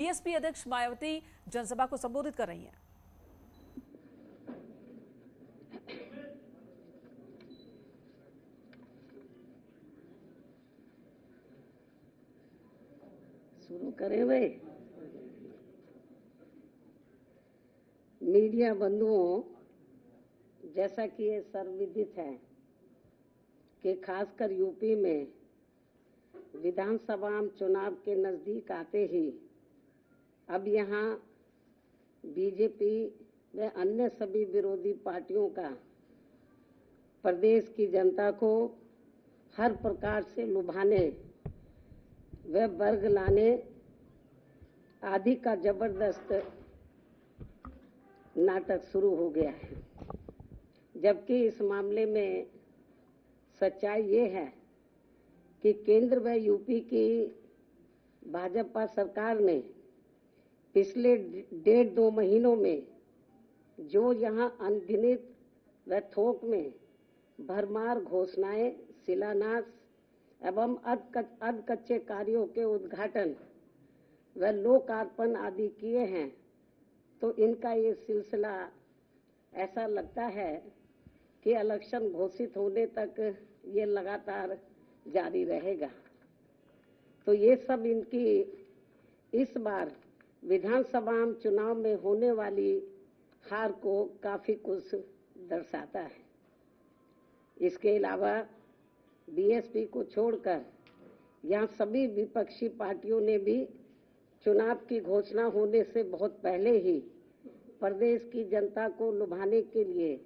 BSP अध्यक्ष मायावती जनसभा को संबोधित कर रही हैं। शुरू करें भाई। मीडिया बंधुओं, जैसा कि ये सर्वविदित है कि खासकर यूपी में विधानसभा चुनाव के नजदीक आते ही अब यहाँ बीजेपी व अन्य सभी विरोधी पार्टियों का प्रदेश की जनता को हर प्रकार से लुभाने व वर्ग लाने आदि का जबरदस्त नाटक शुरू हो गया है। जबकि इस मामले में सच्चाई ये है कि केंद्र व यूपी की भाजपा सरकार ने पिछले 1.5-2 महीनों में जो यहाँ अनगिनत व थोक में भरमार घोषणाएं, शिलान्यास एवं अध कच्चे कार्यों के उद्घाटन व लोकार्पण आदि किए हैं, तो इनका ये सिलसिला ऐसा लगता है कि इलेक्शन घोषित होने तक ये लगातार जारी रहेगा। तो ये सब इनकी इस बार विधानसभा चुनाव में होने वाली हार को काफी कुछ दर्शाता है। इसके अलावा बीएसपी को छोड़कर यहाँ सभी विपक्षी पार्टियों ने भी चुनाव की घोषणा होने से बहुत पहले ही प्रदेश की जनता को लुभाने के लिए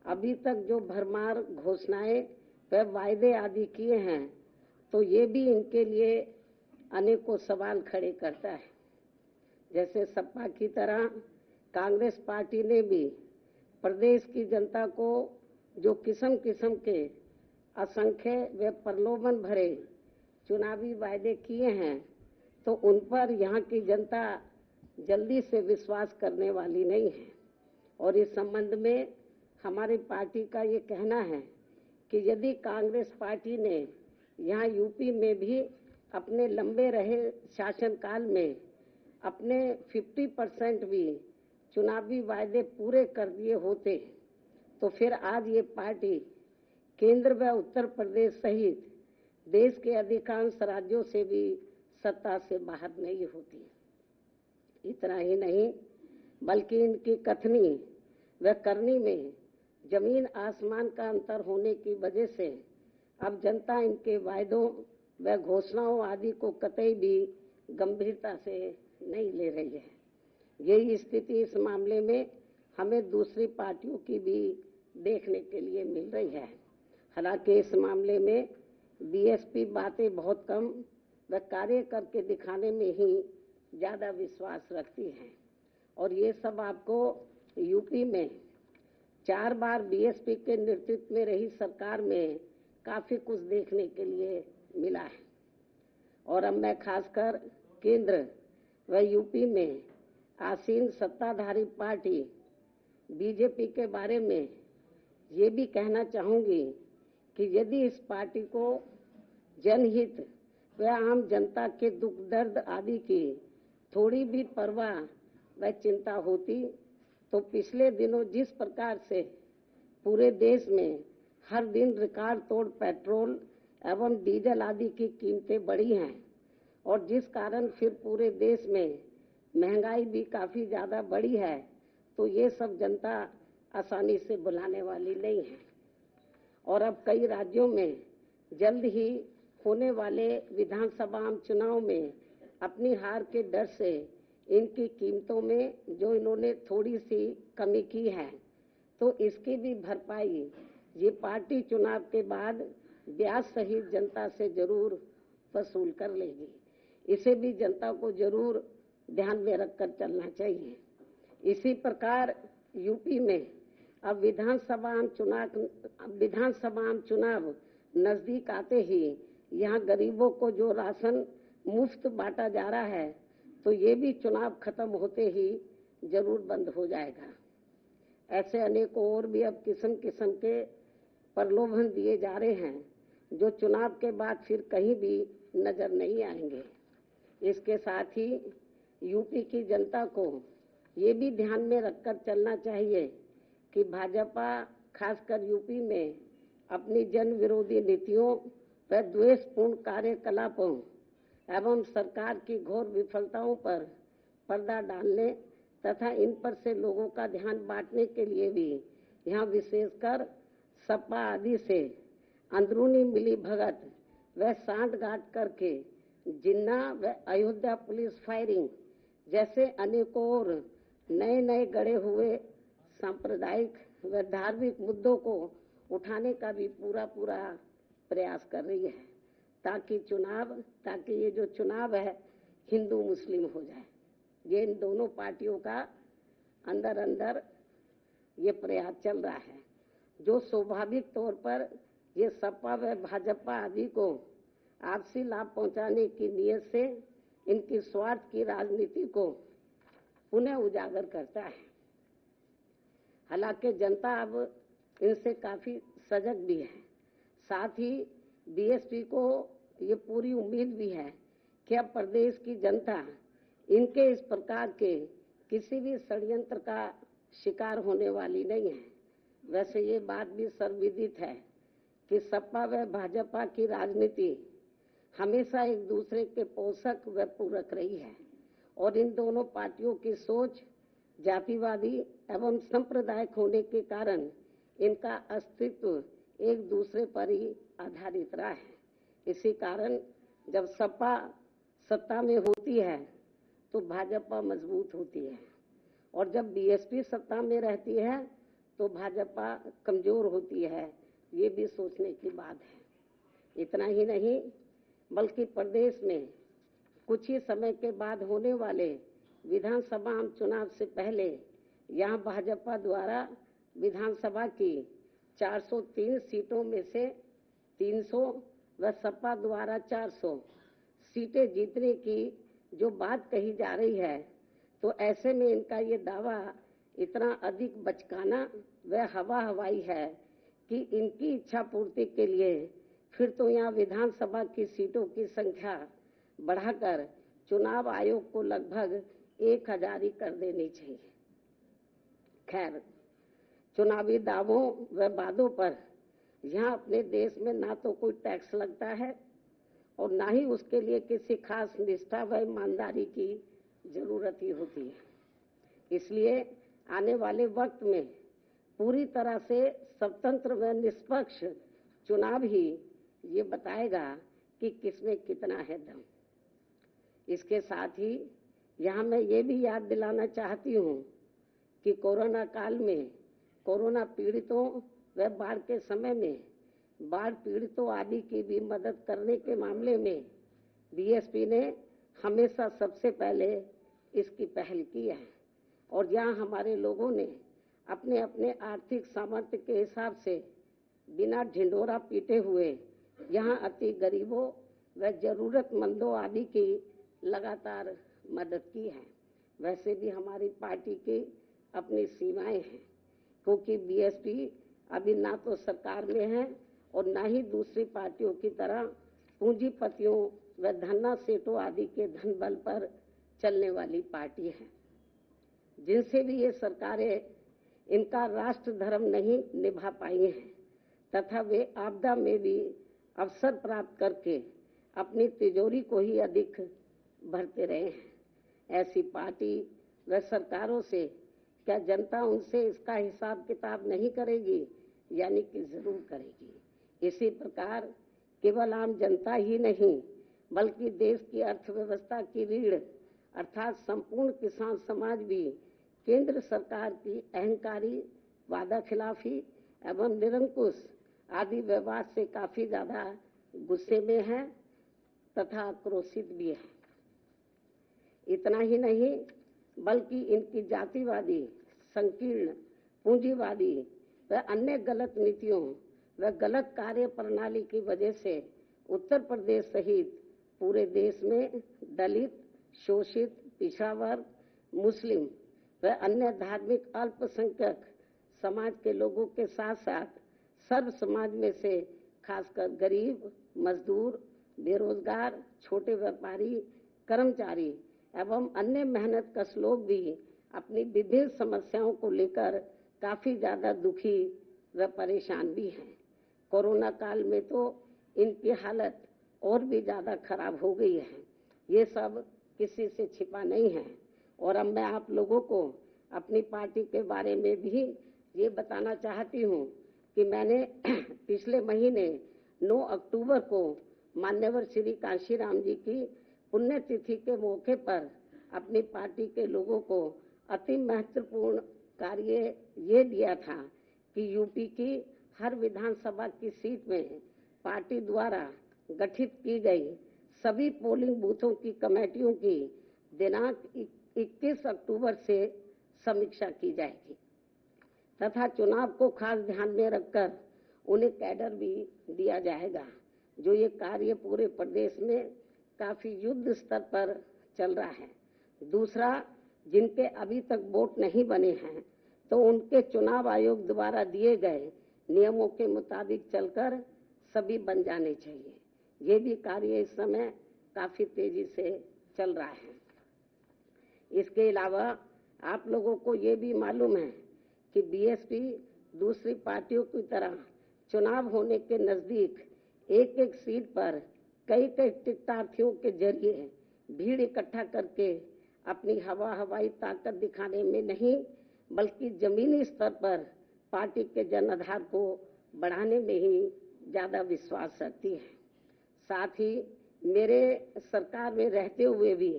अभी तक जो भरमार घोषणाएं व वायदे आदि किए हैं, तो ये भी इनके लिए अनेकों सवाल खड़े करता है। जैसे सपा की तरह कांग्रेस पार्टी ने भी प्रदेश की जनता को जो किस्म किस्म के असंख्य व प्रलोभन भरे चुनावी वायदे किए हैं, तो उन पर यहाँ की जनता जल्दी से विश्वास करने वाली नहीं है। और इस संबंध में हमारी पार्टी का ये कहना है कि यदि कांग्रेस पार्टी ने यहाँ यूपी में भी अपने लंबे रहे शासनकाल में अपने 50% भी चुनावी वायदे पूरे कर दिए होते, तो फिर आज ये पार्टी केंद्र व उत्तर प्रदेश सहित देश के अधिकांश राज्यों से भी सत्ता से बाहर नहीं होती। इतना ही नहीं, बल्कि इनकी कथनी व करनी में जमीन आसमान का अंतर होने की वजह से अब जनता इनके वायदों व घोषणाओं आदि को कतई भी गंभीरता से नहीं ले रही है। यही स्थिति इस मामले में हमें दूसरी पार्टियों की भी देखने के लिए मिल रही है। हालांकि इस मामले में बीएसपी बातें बहुत कम व कार्य करके दिखाने में ही ज़्यादा विश्वास रखती है। और ये सब आपको यूपी में 4 बार बीएसपी के नेतृत्व में रही सरकार में काफ़ी कुछ देखने के लिए मिला है। और अब मैं खासकर केंद्र व यूपी में आसीन सत्ताधारी पार्टी बीजेपी के बारे में ये भी कहना चाहूँगी कि यदि इस पार्टी को जनहित व आम जनता के दुख दर्द आदि की थोड़ी भी परवाह व चिंता होती, तो पिछले दिनों जिस प्रकार से पूरे देश में हर दिन रिकॉर्ड तोड़ पेट्रोल एवं डीजल आदि की कीमतें बढ़ी हैं और जिस कारण फिर पूरे देश में महंगाई भी काफ़ी ज़्यादा बढ़ी है, तो ये सब जनता आसानी से भुलाने वाली नहीं है। और अब कई राज्यों में जल्द ही होने वाले विधानसभा चुनाव में अपनी हार के डर से इनकी कीमतों में जो इन्होंने थोड़ी सी कमी की है, तो इसकी भी भरपाई ये पार्टी चुनाव के बाद ब्याज सहित जनता से जरूर वसूल कर लेगी। इसे भी जनता को जरूर ध्यान में रखकर चलना चाहिए। इसी प्रकार यूपी में अब विधानसभा चुनाव नजदीक आते ही यहाँ गरीबों को जो राशन मुफ्त बांटा जा रहा है, तो ये भी चुनाव खत्म होते ही जरूर बंद हो जाएगा। ऐसे अनेकों और भी अब किस्म किस्म के प्रलोभन दिए जा रहे हैं, जो चुनाव के बाद फिर कहीं भी नजर नहीं आएंगे। इसके साथ ही यूपी की जनता को ये भी ध्यान में रखकर चलना चाहिए कि भाजपा खासकर यूपी में अपनी जन विरोधी नीतियों व द्वेषपूर्ण कार्यकलापों एवं सरकार की घोर विफलताओं पर पर्दा डालने तथा इन पर से लोगों का ध्यान बांटने के लिए भी यहाँ विशेषकर सपा आदि से अंदरूनी मिलीभगत व सांठगांठ करके जिन्ना व अयोध्या पुलिस फायरिंग जैसे अनेकों और नए नए गढ़े हुए सांप्रदायिक व धार्मिक मुद्दों को उठाने का भी पूरा प्रयास कर रही है ताकि ये जो चुनाव है हिंदू मुस्लिम हो जाए। ये इन दोनों पार्टियों का अंदर ये प्रयास चल रहा है, जो स्वाभाविक तौर पर ये सपा व भाजपा आदि को आपसी लाभ पहुंचाने की नीयत से इनकी स्वार्थ की राजनीति को पुनः उजागर करता है। हालांकि जनता अब इनसे काफी सजग भी है। साथ ही बीएसपी को ये पूरी उम्मीद भी है कि अब प्रदेश की जनता इनके इस प्रकार के किसी भी षड्यंत्र का शिकार होने वाली नहीं है। वैसे ये बात भी सर्वविदित है कि सपा व भाजपा की राजनीति हमेशा एक दूसरे के पोषक व पूरक रही है और इन दोनों पार्टियों की सोच जातिवादी एवं सांप्रदायिक होने के कारण इनका अस्तित्व एक दूसरे पर ही आधारित रहा है। इसी कारण जब सपा सत्ता में होती है तो भाजपा मजबूत होती है और जब बीएसपी सत्ता में रहती है तो भाजपा कमजोर होती है। ये भी सोचने की बात है। इतना ही नहीं बल्कि प्रदेश में कुछ ही समय के बाद होने वाले विधानसभा चुनाव से पहले यहाँ भाजपा द्वारा विधानसभा की 403 सीटों में से 300 व सपा द्वारा 400 सीटें जीतने की जो बात कही जा रही है, तो ऐसे में इनका ये दावा इतना अधिक बचकाना व हवाई है कि इनकी इच्छा पूर्ति के लिए फिर तो यहाँ विधानसभा की सीटों की संख्या बढ़ाकर चुनाव आयोग को लगभग 1000 ही कर देनी चाहिए। खैर, चुनावी दावों व वादों पर यहाँ अपने देश में ना तो कोई टैक्स लगता है और ना ही उसके लिए किसी खास निष्ठा व ईमानदारी की जरूरत ही होती है। इसलिए आने वाले वक्त में पूरी तरह से स्वतंत्र व निष्पक्ष चुनाव ही ये बताएगा कि किसमें कितना है दम। इसके साथ ही यहाँ मैं ये भी याद दिलाना चाहती हूँ कि कोरोना काल में कोरोना पीड़ितों व बाढ़ के समय में बाढ़ पीड़ितों आदि की भी मदद करने के मामले में बीएसपी ने हमेशा सबसे पहले इसकी पहल की है और जहाँ हमारे लोगों ने अपने अपने आर्थिक सामर्थ्य के हिसाब से बिना ढिंढोरा पीटे हुए यहाँ अति गरीबों व जरूरतमंदों आदि की लगातार मदद की है। वैसे भी हमारी पार्टी की अपनी सीमाएं हैं, क्योंकि बीएसपी अभी ना तो सरकार में है और ना ही दूसरी पार्टियों की तरह पूंजीपतियों व धन्ना सेठों आदि के धन बल पर चलने वाली पार्टी है। जिनसे भी ये सरकारें इनका राष्ट्र धर्म नहीं निभा पाई हैं तथा वे आपदा में भी अवसर प्राप्त करके अपनी तिजोरी को ही अधिक भरते रहे हैं। ऐसी पार्टी व सरकारों से क्या जनता उनसे इसका हिसाब किताब नहीं करेगी? यानी कि जरूर करेगी। इसी प्रकार केवल आम जनता ही नहीं बल्कि देश की अर्थव्यवस्था की रीढ़ अर्थात संपूर्ण किसान समाज भी केंद्र सरकार की अहंकारी वादा खिलाफी एवं निरंकुश आदि व्यवहार से काफी ज्यादा गुस्से में है तथा आक्रोशित भी है। इतना ही नहीं बल्कि इनकी जातिवादी संकीर्ण पूंजीवादी व अन्य गलत नीतियों व गलत कार्य प्रणाली की वजह से उत्तर प्रदेश सहित पूरे देश में दलित, शोषित, पिछड़ा वर्ग, मुस्लिम व अन्य धार्मिक अल्पसंख्यक समाज के लोगों के साथ साथ सर्व समाज में से खासकर गरीब, मजदूर, बेरोजगार, छोटे व्यापारी, कर्मचारी एवं अन्य मेहनतकश लोग भी अपनी विभिन्न समस्याओं को लेकर काफी ज्यादा दुखी व परेशान भी हैं। कोरोना काल में तो इनकी हालत और भी ज्यादा खराब हो गई है। ये सब किसी से छिपा नहीं है। और अब मैं आप लोगों को अपनी पार्टी के बारे में भी ये बताना चाहती हूँ कि मैंने पिछले महीने 9 अक्टूबर को मान्यवर श्री कांशीराम जी की पुण्यतिथि के मौके पर अपनी पार्टी के लोगों को अति महत्वपूर्ण कार्य ये दिया था कि यूपी की हर विधानसभा की सीट में पार्टी द्वारा गठित की गई सभी पोलिंग बूथों की कमेटियों की दिनांक 21 अक्टूबर से समीक्षा की जाएगी तथा चुनाव को खास ध्यान में रखकर उन्हें कैडर भी दिया जाएगा। जो ये कार्य पूरे प्रदेश में काफी युद्ध स्तर पर चल रहा है। दूसरा, जिनके अभी तक वोट नहीं बने हैं तो उनके चुनाव आयोग द्वारा दिए गए नियमों के मुताबिक चलकर सभी बन जाने चाहिए। ये भी कार्य इस समय काफी तेजी से चल रहा है। इसके अलावा आप लोगों को ये भी मालूम है कि बीएसपी दूसरी पार्टियों की तरह चुनाव होने के नजदीक एक एक सीट पर कई टिकटार्थियों के जरिए भीड़ इकट्ठा करके अपनी हवाई ताकत दिखाने में नहीं बल्कि जमीनी स्तर पर पार्टी के जनाधार को बढ़ाने में ही ज्यादा विश्वास रखती है। साथ ही मेरे सरकार में रहते हुए भी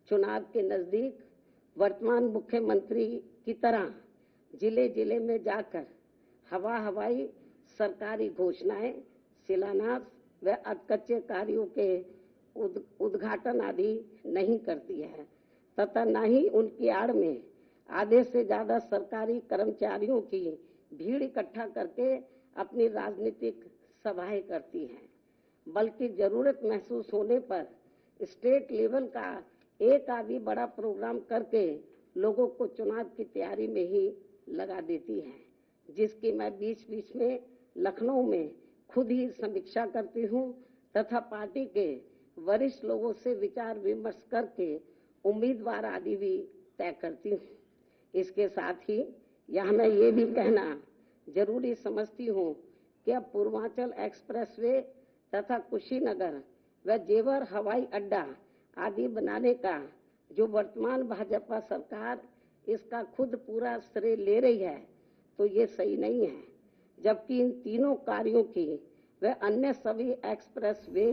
चुनाव के नजदीक वर्तमान मुख्यमंत्री की तरह जिले जिले में जाकर हवाई सरकारी घोषणाएं, शिलान्यास व अधकच्चे कार्यों के उद्घाटन आदि नहीं करती है तथा न ही उनकी आड़ में आधे से ज्यादा सरकारी कर्मचारियों की भीड़ इकट्ठा करके अपनी राजनीतिक सभाएं करती हैं, बल्कि जरूरत महसूस होने पर स्टेट लेवल का एक आदि बड़ा प्रोग्राम करके लोगों को चुनाव की तैयारी में ही लगा देती है, जिसकी मैं बीच बीच में लखनऊ में खुद ही समीक्षा करती हूँ तथा पार्टी के वरिष्ठ लोगों से विचार विमर्श करके उम्मीदवार आदि भी तय करती हूँ। इसके साथ ही यहाँ मैं ये भी कहना जरूरी समझती हूँ कि अब पूर्वांचल एक्सप्रेसवे तथा कुशीनगर व जेवर हवाई अड्डा आदि बनाने का जो वर्तमान भाजपा सरकार इसका खुद पूरा श्रेय ले रही है तो ये सही नहीं है, जबकि इन तीनों कार्यों की व अन्य सभी एक्सप्रेसवे।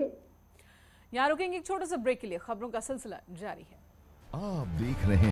यहाँ रुकेंगे एक छोटे से ब्रेक के लिए। खबरों का सिलसिला जारी है। आप देख रहे हैं